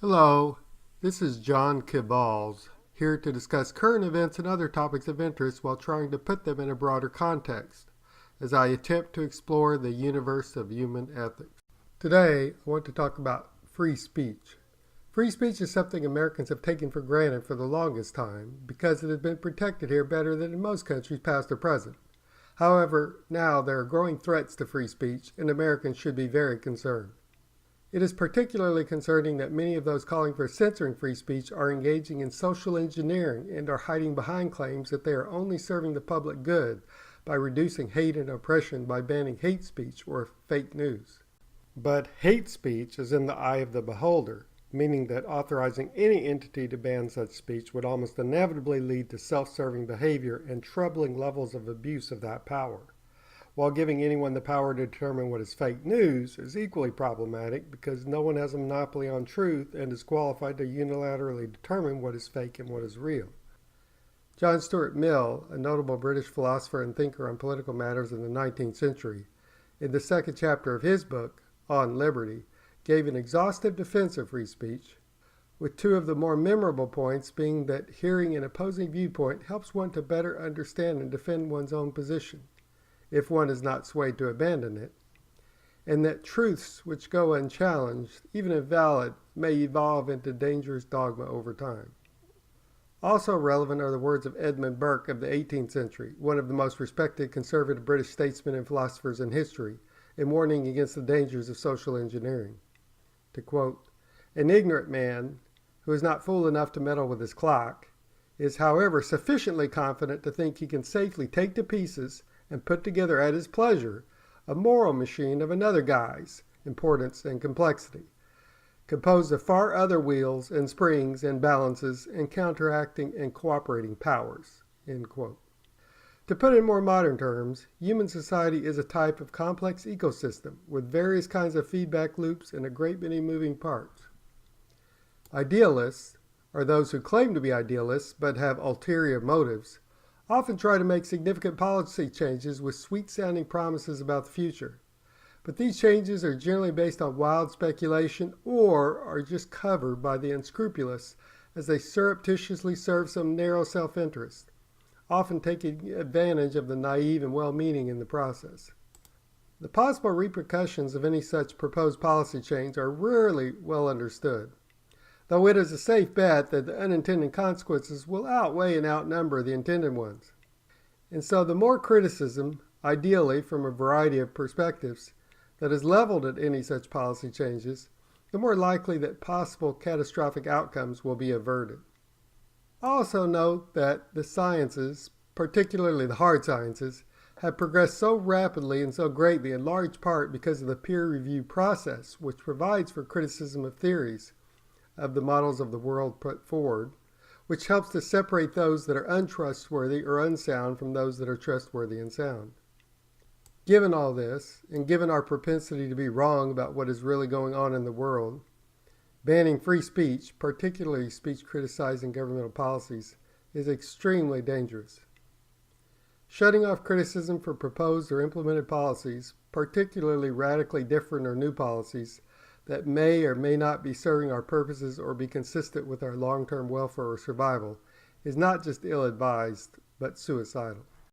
Hello, this is John Kibballs, here to discuss current events and other topics of interest while trying to put them in a broader context, as I attempt to explore the universe of human ethics. Today, I want to talk about free speech. Free speech is something Americans have taken for granted for the longest time because it has been protected here better than in most countries past or present. However, now there are growing threats to free speech, and Americans should be very concerned. It is particularly concerning that many of those calling for censoring free speech are engaging in social engineering and are hiding behind claims that they are only serving the public good by reducing hate and oppression by banning hate speech or fake news. But hate speech is in the eye of the beholder, meaning that authorizing any entity to ban such speech would almost inevitably lead to self-serving behavior and troubling levels of abuse of that power. While giving anyone the power to determine what is fake news is equally problematic because no one has a monopoly on truth and is qualified to unilaterally determine what is fake and what is real. John Stuart Mill, a notable British philosopher and thinker on political matters in the 19th century, in the second chapter of his book, On Liberty, gave an exhaustive defense of free speech, with two of the more memorable points being that hearing an opposing viewpoint helps one to better understand and defend one's own position, if one is not swayed to abandon it, and that truths which go unchallenged, even if valid, may evolve into dangerous dogma over time. Also relevant are the words of Edmund Burke of the 18th century, one of the most respected conservative British statesmen and philosophers in history, in warning against the dangers of social engineering. To quote, "An ignorant man, who is not fool enough to meddle with his clock, is however sufficiently confident to think he can safely take to pieces and put together at his pleasure a moral machine of another guise, importance, and complexity, composed of far other wheels and springs and balances and counteracting and cooperating powers." End quote. To put it in more modern terms, human society is a type of complex ecosystem with various kinds of feedback loops and a great many moving parts. Idealists, or those who claim to be idealists but have ulterior motives, often try to make significant policy changes with sweet-sounding promises about the future. But these changes are generally based on wild speculation or are just covered by the unscrupulous as they surreptitiously serve some narrow self-interest, often taking advantage of the naive and well-meaning in the process. The possible repercussions of any such proposed policy change are rarely well understood, though it is a safe bet that the unintended consequences will outweigh and outnumber the intended ones. And so the more criticism, ideally from a variety of perspectives, that is leveled at any such policy changes, the more likely that possible catastrophic outcomes will be averted. Also note that the sciences, particularly the hard sciences, have progressed so rapidly and so greatly in large part because of the peer review process, which provides for criticism of theories of the models of the world put forward, which helps to separate those that are untrustworthy or unsound from those that are trustworthy and sound. Given all this, and given our propensity to be wrong about what is really going on in the world, banning free speech, particularly speech criticizing governmental policies, is extremely dangerous. Shutting off criticism for proposed or implemented policies, particularly radically different or new policies, that may or may not be serving our purposes or be consistent with our long-term welfare or survival, is not just ill-advised, but suicidal.